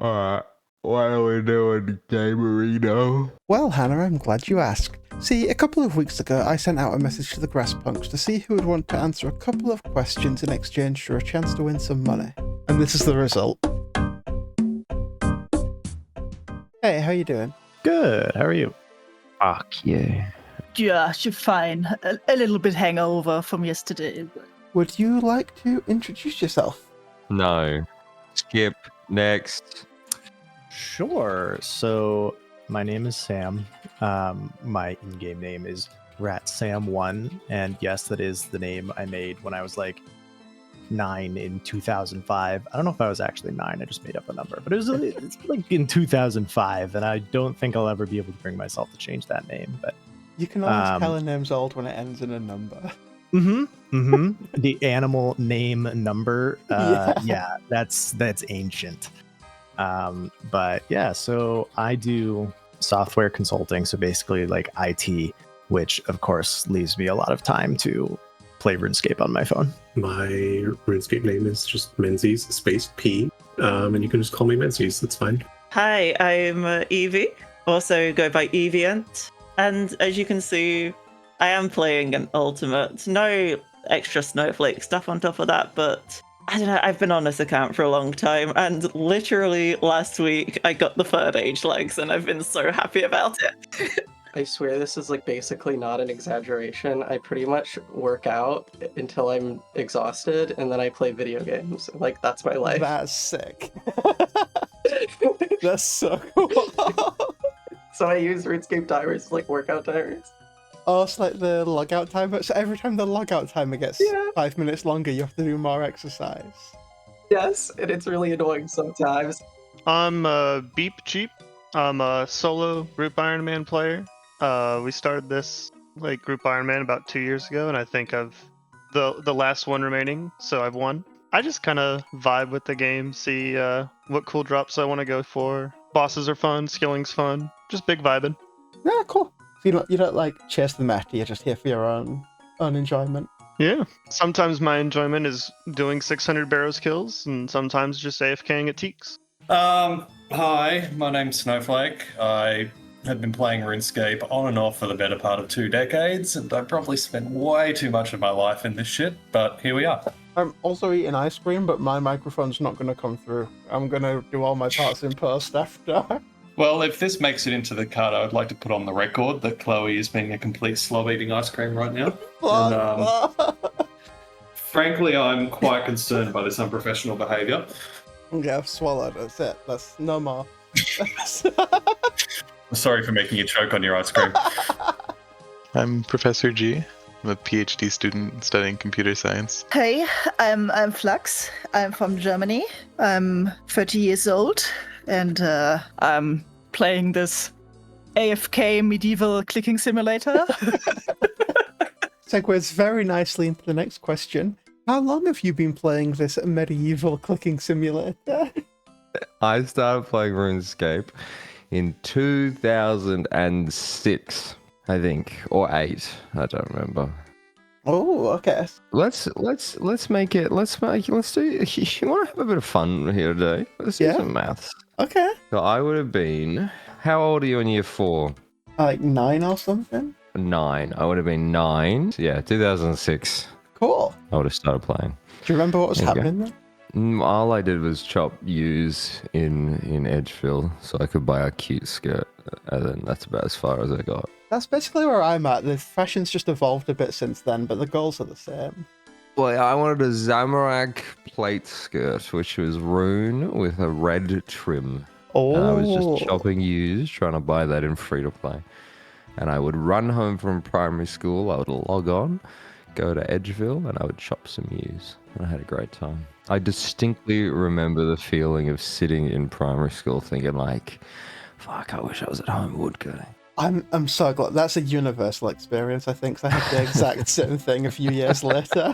Alright, what are we doing, Gamerino? Well, Hannah, I'm glad you asked. See, a couple of weeks ago, I sent out a message to the Grass Punks to see who would want to answer a couple of questions in exchange for a chance to win some money. And this is the result. Hey, how you doing? Good. How are you? Fuck you. Yeah, you're fine. A little bit hangover from yesterday. Would you like to introduce yourself? No. Skip. Next. Sure. So my name is Sam. My in-game name is RatSam1, and yes, that is the name I made when I was like 9 in 2005. I don't know if I was actually 9. I just made up a number, but it's like in 2005, and I don't think I'll ever be able to bring myself to change that name. But You can always tell a name's old when it ends in a number. The animal name number. Yeah, that's ancient. But yeah, so I do software consulting, so basically like IT, which of course leaves me a lot of time to play RuneScape on my phone. My RuneScape name is just Menzies space P, and you can just call me Menzies. That's fine. Hi, I'm Evie. Also go by Eviant. And as you can see, I am playing an ultimate. No extra snowflake stuff on top of that, but I don't know, I've been on this account for a long time, and literally last week I got the third age legs, and I've been so happy about it. I swear this is like basically not an exaggeration. I pretty much work out until I'm exhausted, and then I play video games. Like, that's my life. That's sick. That's so cool. So I use RuneScape timers, like workout timers. Oh, it's like the logout timer. So every time the logout timer gets 5 minutes longer, you have to do more exercise. Yes, and it's really annoying sometimes. I'm Beep Cheap. I'm a solo Group Iron Man player. We started this like Group Iron Man about 2 years ago, and I think I've the last one remaining, so I've won. I just kind of vibe with the game, see what cool drops I want to go for. Bosses are fun, skilling's fun, just big vibing. Yeah, cool. So you don't like chase the meta, you're just here for your own enjoyment. Yeah. Sometimes my enjoyment is doing 600 barrows kills, and sometimes just AFKing at Teaks. Hi, my name's Snowflake. I have been playing RuneScape on and off for the better part of 2 decades, and I probably spent way too much of my life in this shit, but here we are. I'm also eating ice cream, but my microphone's not going to come through. I'm going to do all my parts in post after. Well, if this makes it into the cut, I would like to put on the record that Chloe is being a complete slob eating ice cream right now. And, frankly, I'm quite concerned by this unprofessional behaviour. Okay, I've swallowed. That's it. That's no more. I'm sorry for making you choke on your ice cream. I'm Professor G. I'm a PhD student studying computer science. Hey, I'm Flux. I'm from Germany. I'm 30 years old, and I'm playing this AFK medieval clicking simulator. Segues very nicely into the next question. How long have you been playing this medieval clicking simulator? I started playing RuneScape in 2006, I think, or 8. I don't remember. Oh, okay. Let's make it. Let's do. You want to have a bit of fun here today? Let's do some maths. Okay. So I would have been. How old are you in year 4? Like 9 or something? 9. I would have been 9. Yeah, 2006. Cool. I would have started playing. Do you remember what was happening then? All I did was chop ewes in Edgeville so I could buy a cute skirt, and then that's about as far as I got. That's basically where I'm at. The fashion's just evolved a bit since then, but the goals are the same. Well, I wanted a Zamorak plate skirt, which was rune with a red trim. Oh. And I was just chopping ewes, trying to buy that in free-to-play. And I would run home from primary school, I would log on, go to Edgeville, and I would chop some ewes. And I had a great time. I distinctly remember the feeling of sitting in primary school thinking like, fuck, I wish I was at home woodcutting. I'm so glad. That's a universal experience, I think. 'Cause I had the exact same thing a few years later.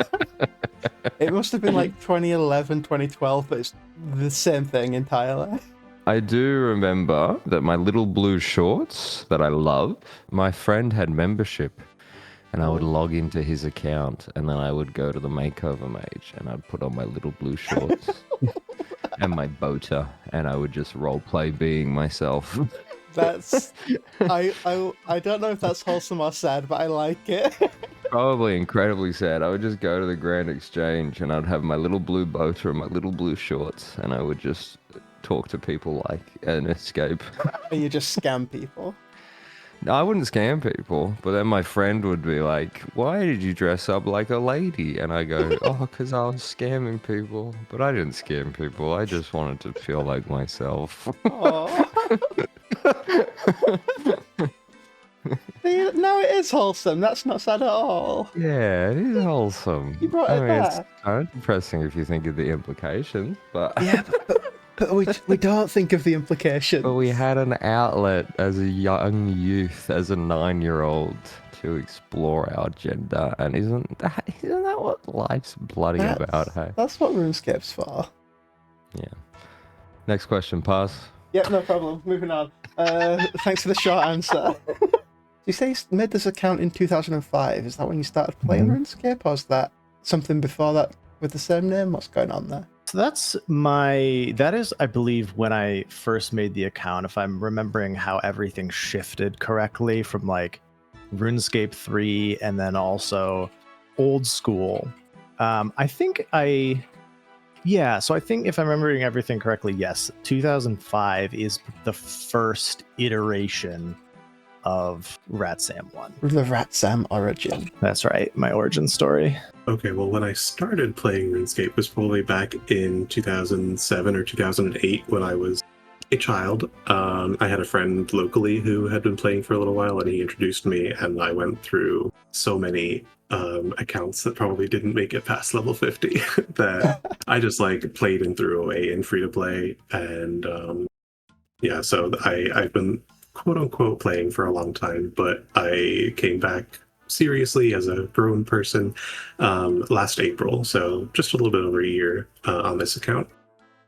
It must have been like 2011, 2012, but it's the same thing entirely. I do remember that my little blue shorts that I love, my friend had membership. And I would log into his account, and then I would go to the makeover mage, and I'd put on my little blue shorts. and my boater, and I would just roleplay being myself. That's I don't know if that's wholesome or sad, but I like it. Probably incredibly sad. I would just go to the Grand Exchange and I'd have my little blue boater and my little blue shorts, and I would just talk to people like an escape. And you just scam people. No, I wouldn't scam people, but then my friend would be like, "Why did you dress up like a lady?" And I go, "Oh, because I was scamming people." But I didn't scam people. I just wanted to feel like myself. Aww. See, no, it is wholesome. That's not sad at all. Yeah, it is wholesome. You brought it It's back. kind of depressing if you think of the implications, but Yeah, but we don't think of the implications. but we had an outlet as a young youth, as a 9-year-old, to explore our gender, and isn't that what life's bloody about? Hey. That's what RuneScape's for. Yeah. Next question, pass. Yep, no problem. Moving on. Thanks for the short answer. You say you made this account in 2005. Is that when you started playing RuneScape, or is that something before that with the same name? What's going on there? So that is, I believe, when I first made the account, if I'm remembering how everything shifted correctly from like RuneScape 3 and then also old school. So I think if I'm remembering everything correctly, yes, 2005 is the first iteration of RatSam 1. The RatSam origin. That's right, my origin story. Okay, well, when I started playing RuneScape was probably back in 2007 or 2008 when I was a child. I had a friend locally who had been playing for a little while, and he introduced me, and I went through so many accounts that probably didn't make it past level 50 that I just like played and threw away in free to play. And yeah, so I've been quote unquote playing for a long time, but I came back seriously as a grown person last April, so just a little bit over a year on this account.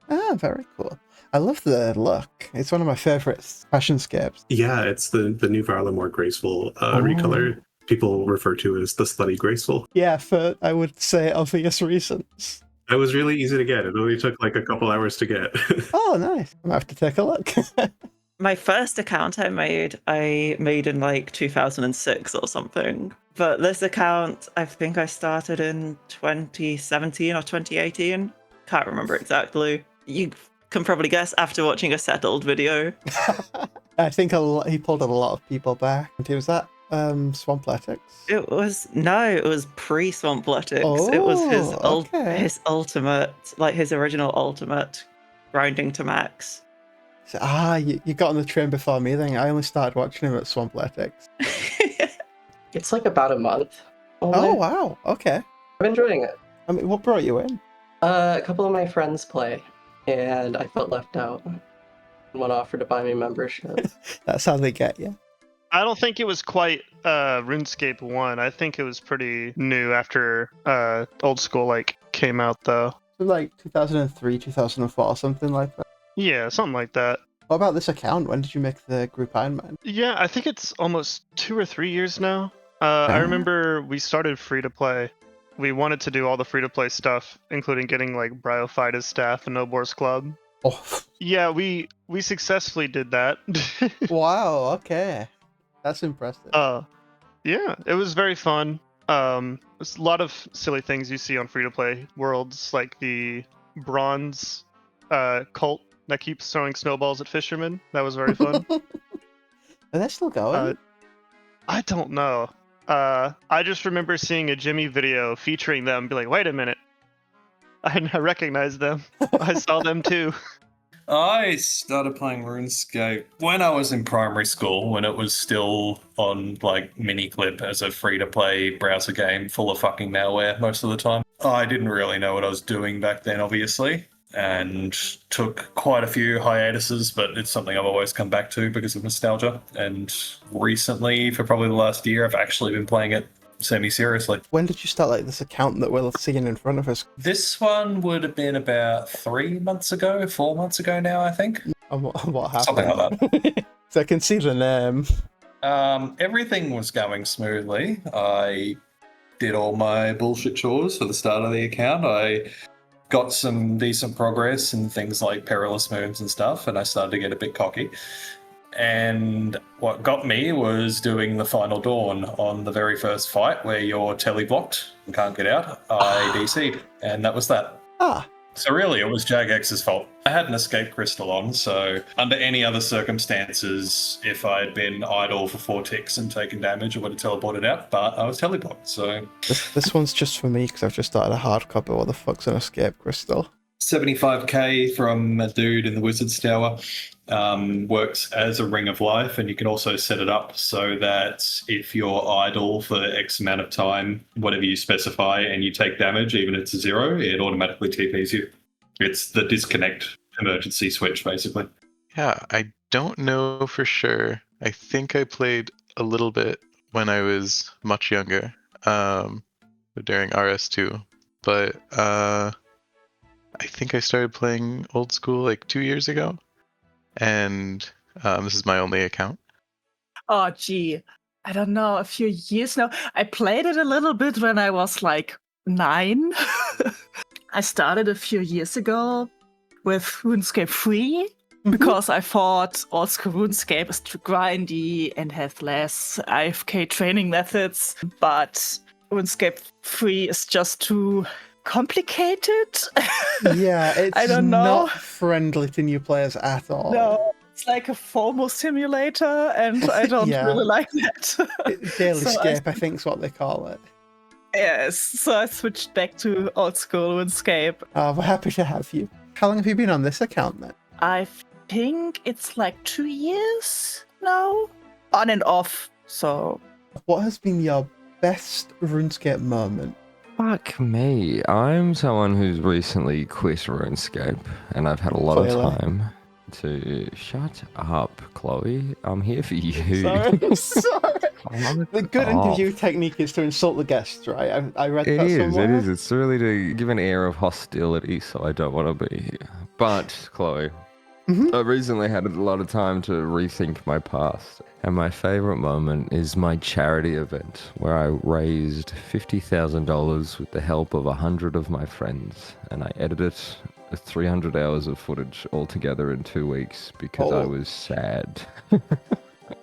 Ah, very cool. I love the look. It's one of my favorites fashionscapes. Yeah, it's the new Varla, more graceful recolor. People refer to as the slutty graceful. Yeah, for I would say obvious reasons. It was really easy to get. It only took like a couple hours to get. Oh, nice. I'm gonna have to take a look. My first account I made in like 2006 or something. But this account, I think I started in 2017 or 2018. Can't remember exactly. You can probably guess after watching a settled video. I think he pulled a lot of people back. Was that Swampletics? It was pre-Swampletics. Oh, it was okay. his ultimate, like his original ultimate, grinding to max. So, you got on the train before me then. I only started watching him at Swampletics. It's like about a month. Oh, wow. Okay. I'm enjoying it. I mean, what brought you in? A couple of my friends play, and I felt left out. One offered to buy me membership. That's how they get you. I don't think it was quite RuneScape 1. I think it was pretty new after old school like came out though. Like 2003, 2004, something like that. Yeah, something like that. What about this account? When did you make the group Iron Man? Yeah, I think it's almost 2 or 3 years now. I remember we started free to play. We wanted to do all the free to play stuff, including getting like Bryophyta's staff and Nobor's Club. Oh. Yeah, we successfully did that. Wow, okay. That's impressive. Yeah, it was very fun. There's a lot of silly things you see on free to play worlds, like the bronze cult that keeps throwing snowballs at fishermen. That was very fun. Are they still going? I don't know. I just remember seeing a Jimmy video featuring them and be like, wait a minute. I recognize them. I saw them too. I started playing RuneScape when I was in primary school, when it was still on like Miniclip as a free-to-play browser game full of fucking malware most of the time. I didn't really know what I was doing back then, obviously, and took quite a few hiatuses, but it's something I've always come back to because of nostalgia. And recently, for probably the last year, I've actually been playing it semi-seriously. When did you start like this account that we're seeing in front of us? This one would have been about 4 months ago now, I think. And what happened? Something like that. So I can see the name. Everything was going smoothly. I did all my bullshit chores for the start of the account. I got some decent progress in things like perilous moons and stuff, and I started to get a bit cocky. And what got me was doing the final dawn on the very first fight where you're teleblocked and can't get out. I DC'd, and that was that. Ah, So really, it was Jagex's fault. I had an escape crystal on, so under any other circumstances, if I had been idle for 4 ticks and taken damage, I would have teleported out, but I was teleblocked, so... this one's just for me because I've just started a hard copy. What the fuck's an escape crystal? 75k from a dude in the Wizard's Tower. Works as a ring of life, and you can also set it up so that if you're idle for X amount of time, whatever you specify, and you take damage, even if it's a 0, it automatically TPs you. It's the disconnect emergency switch, basically. Yeah, I don't know for sure. I think I played a little bit when I was much younger, during RS2, but I think I started playing old school like 2 years ago, and this is my only account. Oh, gee. I don't know, a few years now. I played it a little bit when I was like 9. I started a few years ago with RuneScape 3 because I thought old school RuneScape is too grindy and has less IFK training methods, but RuneScape 3 is just too complicated. Yeah, it's I don't know. not friendly to new players at all. No, it's like a FOMO simulator, and I don't Yeah. really like that. Daily So scape, I think is what they call it. Yes, so I switched back to old school RuneScape. We're happy to have you. How long have you been on this account then? I think it's like 2 years now, on and off. So What has been your best RuneScape moment? Fuck me. I'm someone who's recently quit RuneScape, and I've had a lot Clearly. of time to... Shut up, Chloe. I'm here for you. Sorry, sorry. Fuck The good off. interview technique is to insult the guests, right? I read It that is, somewhere. it is. It's really to give an air of hostility, so I don't want to be here. But, Chloe, Mhm. I recently had a lot of time to rethink my past, and my favourite moment is my charity event, where I raised $50,000 with the help of 100 of my friends, and I edited 300 hours of footage altogether in 2 weeks because I Oh. was sad.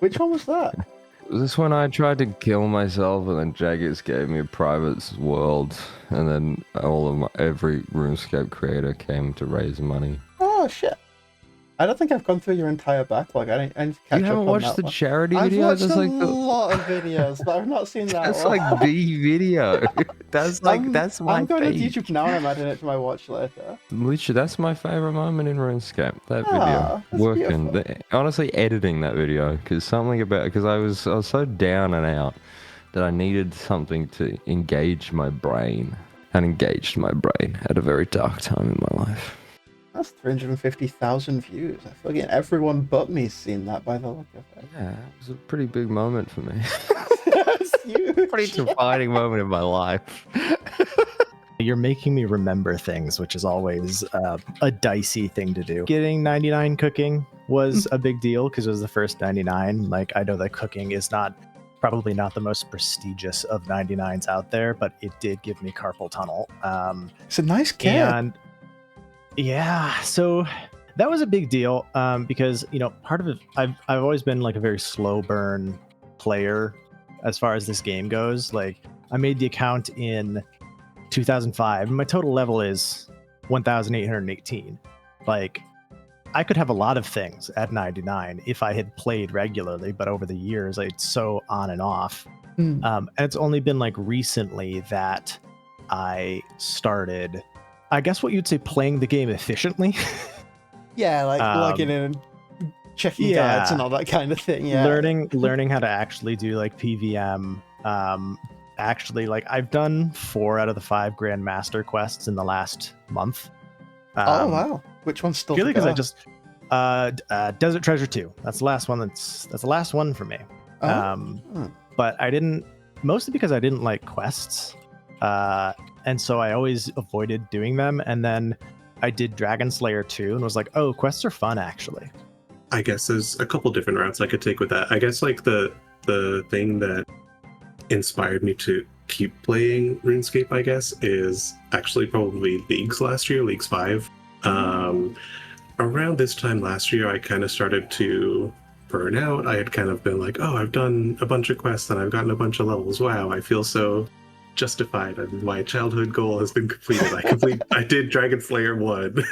Which one was that? This when I tried to kill myself, and then Jaggers gave me a private world, and then every RuneScape creator came to raise money. Oh shit! I don't think I've gone through your entire backlog. I need to catch You up haven't on watched that the one. charity I've video? watched That's a like lot of videos, but I've not seen that that's one. like the video. That's like that's my I'm going page. to YouTube now and I'm adding it to my watch later. Literally, that's my favorite moment in RuneScape. That Ah, video, that's working, beautiful. honestly, editing that video, because something about because I was so down and out that I needed something to engage my brain, and engaged my brain at a very dark time in my life. That's 350,000 views. I feel like everyone but me's seen that by the look of it. Yeah, it was a pretty big moment for me. That's huge. Pretty defining moment in my life. You're making me remember things, which is always a dicey thing to do. Getting 99 cooking was a big deal because it was the first 99. Like, I know that cooking is probably not the most prestigious of 99s out there, but it did give me carpal tunnel. It's a nice kid. And yeah, so that was a big deal because, you know, part of it, I've always been like a very slow burn player as far as this game goes. Like, I made the account in 2005, and my total level is 1,818. Like, I could have a lot of things at 99 if I had played regularly, but over the years, it's so on and off. And it's only been like recently that I started, I guess what you'd say, playing the game efficiently. Yeah, like logging in and checking guides and all that kind of thing. Yeah. Learning how to actually do like PVM. Actually, like, I've done 4 out of the 5 Grandmaster quests in the last month. Oh wow! Which one's still? Purely to because go? I just Desert Treasure 2. That's the last one. That's the last one for me. But I didn't, mostly because I didn't like quests, and so I always avoided doing them. And then I did Dragon Slayer 2 and was like, oh, quests are fun actually. I guess there's a couple different routes I could take with that. I guess like the thing that inspired me to keep playing RuneScape, I guess, is actually probably Leagues last year, Leagues 5. Around this time last year, I kind of started to burn out. I had kind of been like, oh, I've done a bunch of quests and I've gotten a bunch of levels. Wow, I feel so justified, and my childhood goal has been completed. I did Dragon Slayer 1.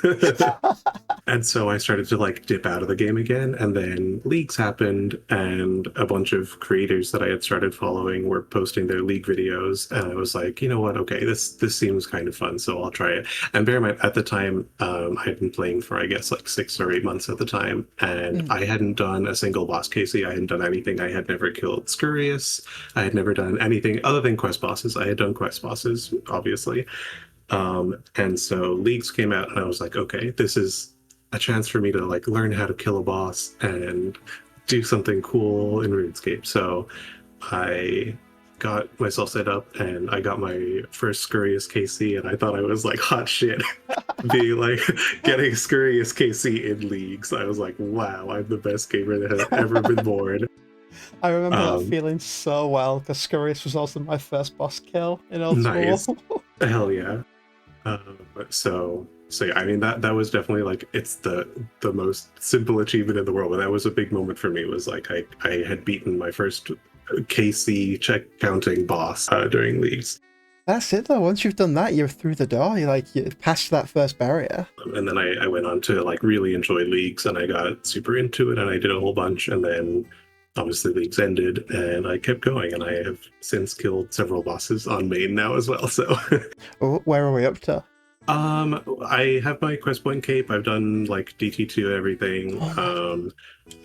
And so I started to like dip out of the game again, and then leagues happened, and a bunch of creators that I had started following were posting their league videos, and I was like, you know what, okay, this seems kind of fun, so I'll try it. And bear in mind, at the time, I had been playing for I guess like 6 or 8 months at the time, and I hadn't done a single boss Casey. I hadn't done anything. I had never killed Scurious. I had never done anything other than quest bosses. I had done quest bosses, obviously. And so leagues came out, and I was like, okay, this is a chance for me to like learn how to kill a boss and do something cool in RuneScape. So I got myself set up, and I got my first Scurious KC, and I thought I was like hot shit. Being like getting Scurious KC in leagues. I was like, wow, I'm the best gamer that has ever been born. I remember that feeling so well, because Scurious was also my first boss kill in old Nice. school. Hell yeah. So yeah, I mean that was definitely like, it's the most simple achievement in the world, but that was a big moment for me. Was like I had beaten my first KC check counting boss during leagues. That's it though. Once you've done that, you're through the door. You passed that first barrier. And then I went on to like really enjoy leagues, and I got super into it, and I did a whole bunch, and then obviously leagues ended, and I kept going, and I have since killed several bosses on main now as well. So where are we up to? I have my quest point cape. I've done like DT2 and everything.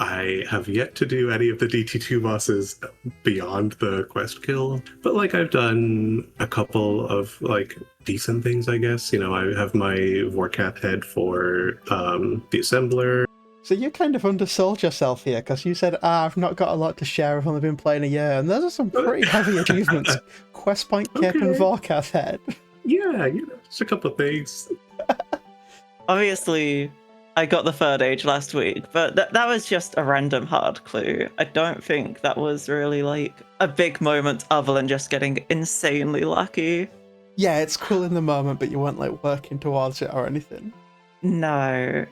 I have yet to do any of the DT2 bosses beyond the quest kill, but like I've done a couple of like decent things, I guess. You know, I have my Vorkath head for the assembler. So you kind of undersold yourself here, because you said, I've not got a lot to share, I've only been playing a year, and those are some pretty heavy achievements. Quest point cape and Vorkath head. Yeah, you know, just a couple of things. Obviously, I got the third age last week, but that was just a random hard clue. I don't think that was really like a big moment other than just getting insanely lucky. Yeah, it's cool in the moment, but you weren't like working towards it or anything. No.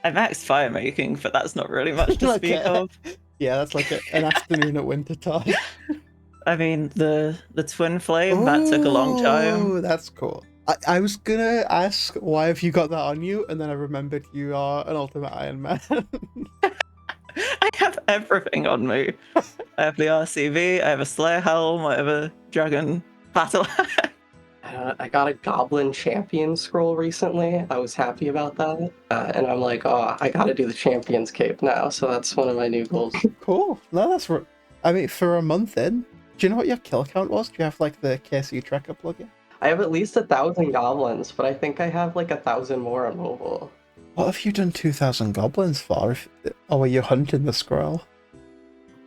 I maxed fire making, but that's not really much to speak of. Yeah, that's like an afternoon at winter time. I mean, the twin flame, that took a long time. Oh, that's cool. I was gonna ask, why have you got that on you? And then I remembered you are an Ultimate Iron Man. I have everything on me. I have the RCV, I have a Slayer Helm, I have a Dragon Battle. I got a Goblin Champion scroll recently. I was happy about that. And I'm like, oh, I gotta do the Champion's Cape now. So that's one of my new goals. Cool. No, that's... I mean, for a month in, do you know what your kill count was? Do you have, like, the KC tracker plugin? I have at least 1,000 goblins, but I think I have like 1,000 more on mobile. What have you done 2,000 goblins for? Or were you hunting the scroll?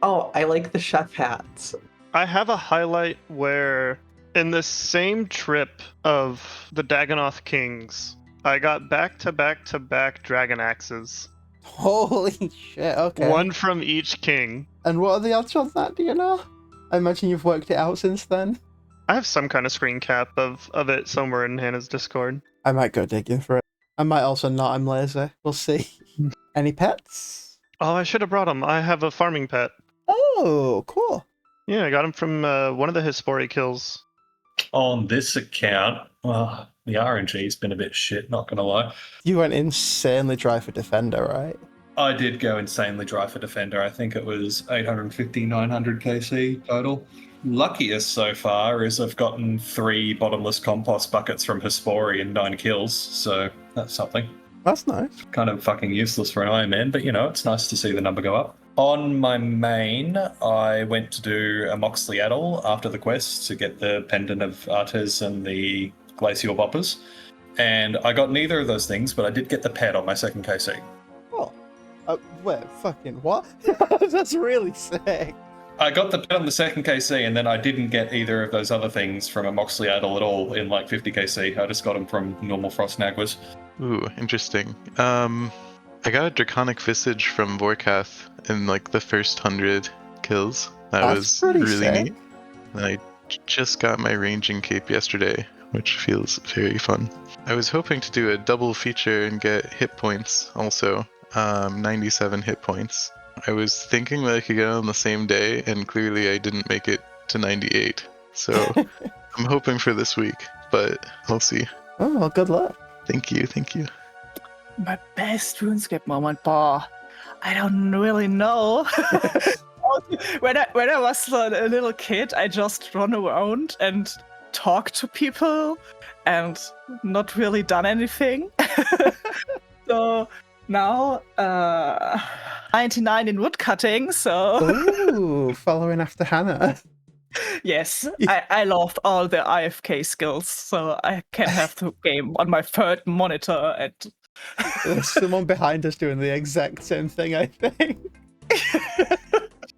Oh, I like the chef hats. I have a highlight where, in the same trip of the Dagonoth Kings, I got back-to-back Dragon Axes. Holy shit, okay. One from each king. And what are the odds on that, do you know? I imagine you've worked it out since then. I have some kind of screen cap of it somewhere in Hannah's Discord. I might go digging for it. I might also not, I'm lazy. We'll see. Any pets? Oh, I should have brought him. I have a farming pet. Oh, cool. Yeah, I got him from one of the Hispori kills. On this account, well, the RNG's been a bit shit, not gonna lie. You went insanely dry for Defender, right? I did go insanely dry for Defender. I think it was 850, 900 KC total. Luckiest so far is I've gotten 3 bottomless compost buckets from Hispori and 9 kills, so that's something. That's nice. Kind of fucking useless for an Iron Man, but you know, it's nice to see the number go up. On my main, I went to do a Moxliaddle after the quest to get the Pendant of Artes and the Glacial Boppers, and I got neither of those things, but I did get the pet on my second KC. Oh. Wait, fucking what? That's really sick. I got the pet on the second KC, and then I didn't get either of those other things from a Moxliaddle at all in like 50 KC. I just got them from normal Frost Nagwas. Ooh, interesting. I got a Draconic Visage from Vorkath in like the first 100 kills. That was pretty really sick. neat. And I just got my ranging cape yesterday, which feels very fun. I was hoping to do a double feature and get hit points also, 97 hit points. I was thinking that I could get it on the same day, and clearly I didn't make it to 98. So I'm hoping for this week, but we'll see. Oh, well, good luck. Thank you, thank you. My best RuneScape moment, I don't really know. when I was a little kid, I just run around and talk to people and not really done anything. So now 99 in woodcutting, so Ooh, following after Hannah. yes, I loved all the IFK skills, so I can have the game on my third monitor and There's someone behind us doing the exact same thing, I think.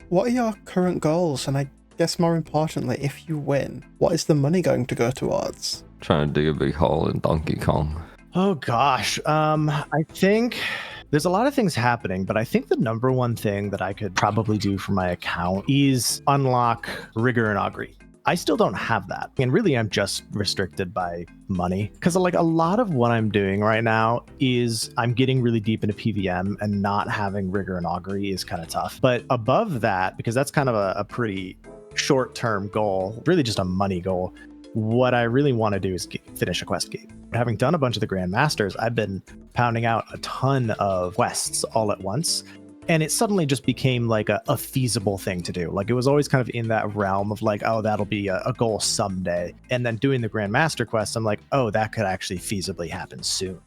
What are your current goals? And I guess more importantly, if you win, what is the money going to go towards? Trying to dig a big hole in Donkey Kong. Oh gosh, I think there's a lot of things happening, but I think the number one thing that I could probably do for my account is unlock Rigor and Augury. I still don't have that. And really, I'm just restricted by money. Because like a lot of what I'm doing right now is I'm getting really deep into PVM, and not having Rigor and Augury is kind of tough. But above that, because that's kind of a pretty short-term goal, really just a money goal, what I really want to do is finish a quest game. Having done a bunch of the Grandmasters, I've been pounding out a ton of quests all at once. And it suddenly just became like a feasible thing to do. Like it was always kind of in that realm of like, oh, that'll be a goal someday. And then doing the Grandmaster quest, I'm like, oh, that could actually feasibly happen soon.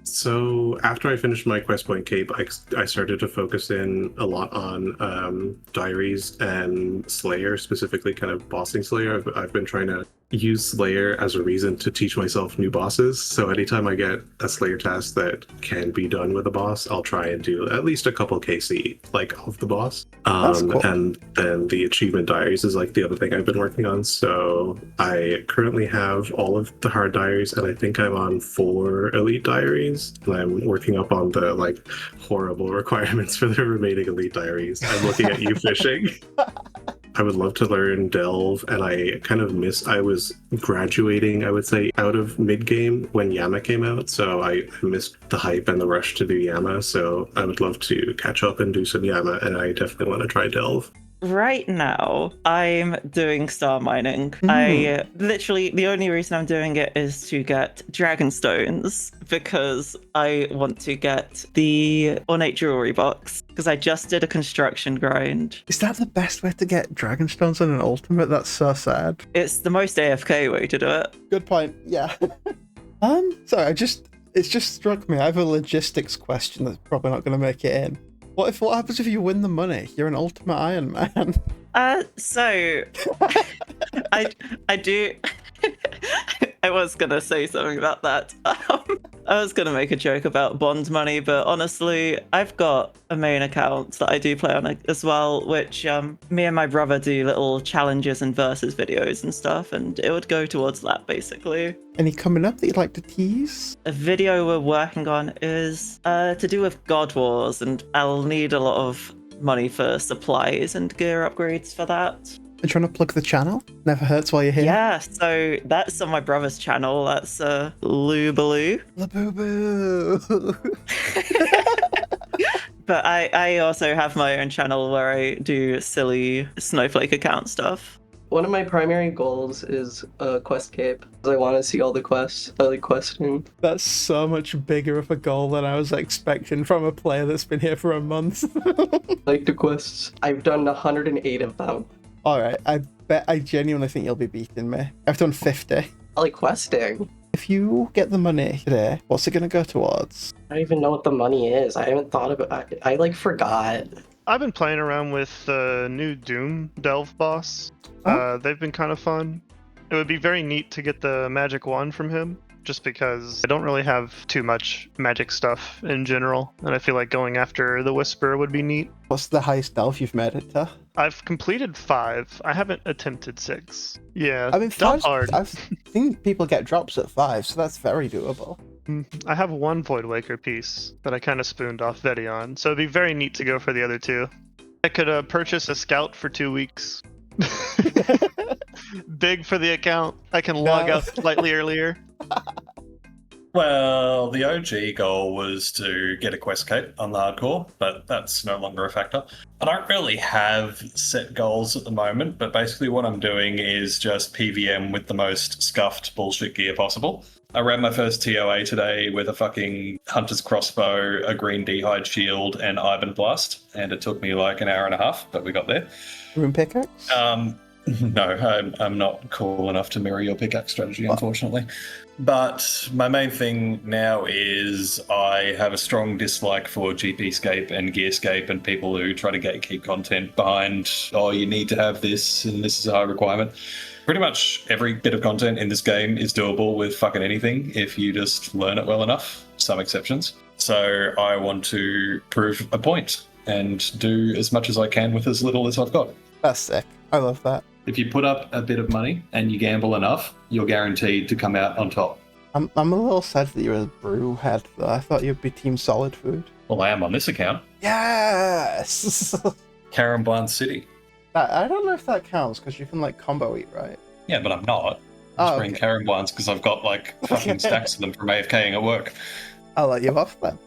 So after I finished my quest point cape, I started to focus in a lot on diaries and Slayer, specifically kind of bossing Slayer. I've been trying to use Slayer as a reason to teach myself new bosses. So anytime I get a Slayer task that can be done with a boss, I'll try and do at least a couple KC like of the boss. That's cool. And then the achievement diaries is like the other thing I've been working on. So I currently have all of the hard diaries, and I think I'm on 4 elite diaries. And I'm working up on the like horrible requirements for the remaining elite diaries. I'm looking at you fishing. I would love to learn Delve, and I kind of I was graduating, I would say, out of mid-game when Yama came out, so I missed the hype and the rush to do Yama, so I would love to catch up and do some Yama, and I definitely want to try Delve. Right now, I'm doing star mining. I literally, the only reason I'm doing it is to get dragon stones, because I want to get the ornate jewelry box, because I just did a construction grind. Is that the best way to get Dragonstones on an ultimate? That's so sad. It's the most AFK way to do it. Good point. Yeah. Sorry, it's just struck me. I have a logistics question that's probably not going to make it in. What happens if you win the money? You're an ultimate Iron Man. So I do. I was gonna say something about that. I was gonna make a joke about bond money, but honestly, I've got a main account that I do play on as well, which me and my brother do little challenges and versus videos and stuff, and it would go towards that basically. Any coming up that you'd like to tease? A video we're working on is to do with God Wars, and I'll need a lot of money for supplies and gear upgrades for that. And trying to plug the channel? Never hurts while you're here. Yeah, so that's on my brother's channel. That's Loobaloo. Laboo-boo. But I also have my own channel where I do silly snowflake account stuff. One of my primary goals is a quest cape. I want to see all the quests. I like questing. That's so much bigger of a goal than I was expecting from a player that's been here for a month. I like the quests. I've done 108 of them. Alright, I genuinely think you'll be beating me. I've done 50. I like questing. If you get the money today, what's it going to go towards? I don't even know what the money is. I haven't thought about it. I like forgot. I've been playing around with the new Doom Delve boss. They've been kind of fun. It would be very neat to get the magic wand from him, just because I don't really have too much magic stuff in general, and I feel like going after the Whisper would be neat. What's the highest delve you've made it to? I've completed 5. I haven't attempted 6. Yeah, I mean, Delve's 5's hard. I've seen people get drops at 5, so that's very doable. I have one Void Waker piece that I kind of spooned off Vedi on, so it'd be very neat to go for the other 2. I could purchase a scout for 2 weeks. Big for the account. I can log out slightly earlier. Well, the OG goal was to get a quest cape on the hardcore, but that's no longer a factor. I don't really have set goals at the moment, but basically what I'm doing is just PVM with the most scuffed bullshit gear possible. I ran my first TOA today with a fucking hunter's crossbow, a green d'hide shield, and Ivan Blast, and it took me like an hour and a half, but we got there. Rune pickaxe? No, I'm not cool enough to mirror your pickaxe strategy, unfortunately. But my main thing now is I have a strong dislike for GPscape and Gearscape and people who try to keep content behind, oh, you need to have this and this is a high requirement. Pretty much every bit of content in this game is doable with fucking anything if you just learn it well enough, some exceptions. So I want to prove a point and do as much as I can with as little as I've got. That's sick. I love that. If you put up a bit of money and you gamble enough, you're guaranteed to come out on top. I'm a little sad that you're a brew head, though. I thought you'd be Team Solid Food. Well, I am on this account. Yes! Karamblan City. I don't know if that counts, because you can, like, combo eat, right? Yeah, but I'm not. I'm just bringing Karamblans because I've got, like, fucking stacks of them from AFKing at work. I'll let you off then.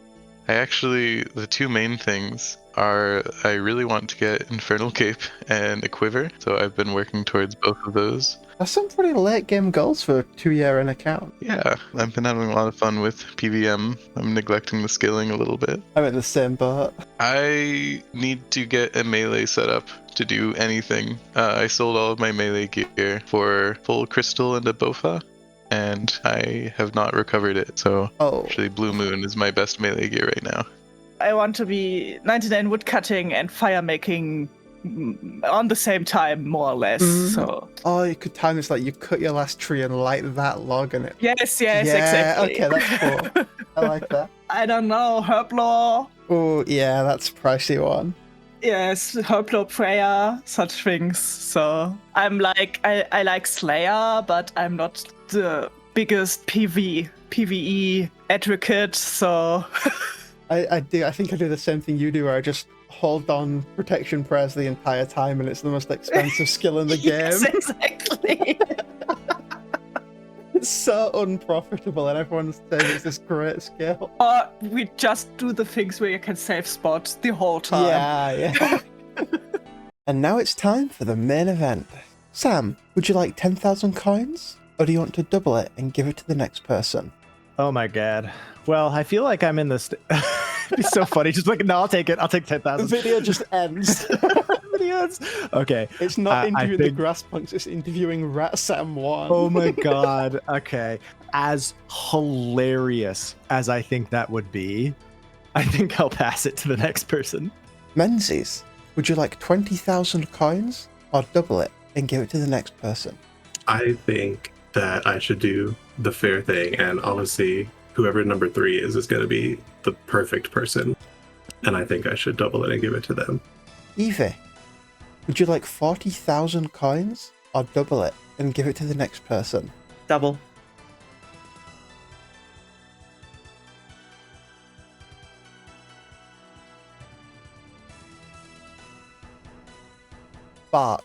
The two main things are I really want to get Infernal Cape and a Quiver, so I've been working towards both of those. That's some pretty late game goals for a 2-year in account. Yeah, I've been having a lot of fun with PVM. I'm neglecting the skilling a little bit. I'm in the same boat. I need to get a melee setup to do anything. I sold all of my melee gear for full crystal and a bofa, and I have not recovered it, so actually Blue Moon is my best melee gear right now. I want to be 99 woodcutting and fire making on the same time, more or less. So. Oh, you could time this like you cut your last tree and light that log in it. Yes, exactly. Okay, that's cool. I like that. I don't know, Herblore. Oh, yeah, that's a pricey one. Yes, Herblore Prayer, such things. So I'm like, I like Slayer, but I'm not the biggest PvE advocate, so... I think I do the same thing you do, where I just hold on protection prayers the entire time, and it's the most expensive skill in the game. Yes, exactly. It's so unprofitable, and everyone's saying it's this great skill. Or we just do the things where you can save spots the whole time. Yeah. And now it's time for the main event. Sam, would you like 10,000 coins? Or do you want to double it and give it to the next person? Oh my god. Well, I feel like I'm in this. It'd be so funny. Just like, no, I'll take it. I'll take 10,000. The video just ends. Okay. It's not interviewing the grass punks, it's interviewing Rat Sam 1. Oh my god. Okay. As hilarious as I think that would be, I think I'll pass it to the next person. Menzies, would you like 20,000 coins? Or double it and give it to the next person? I think that I should do the fair thing, and honestly, whoever number 3 is going to be the perfect person, and I think I should double it and give it to them. Evie, would you like 40,000 coins? Or double it and give it to the next person? Double. Bark,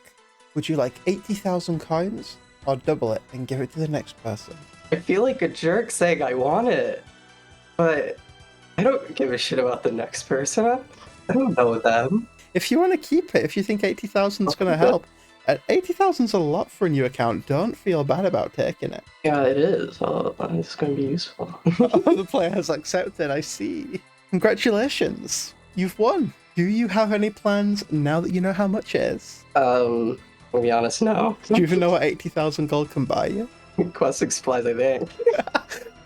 would you like 80,000 coins? Or double it and give it to the next person? I feel like a jerk saying I want it, but I don't give a shit about the next person. I don't know them. If you want to keep it, if you think 80,000 is going to help, 80,000 is a lot for a new account. Don't feel bad about taking it. Yeah, it is. It's going to be useful. The player has accepted, I see. Congratulations. You've won. Do you have any plans now that you know how much it is? To be honest, no. Do you even know what 80,000 gold can buy you? Quest supplies, I think.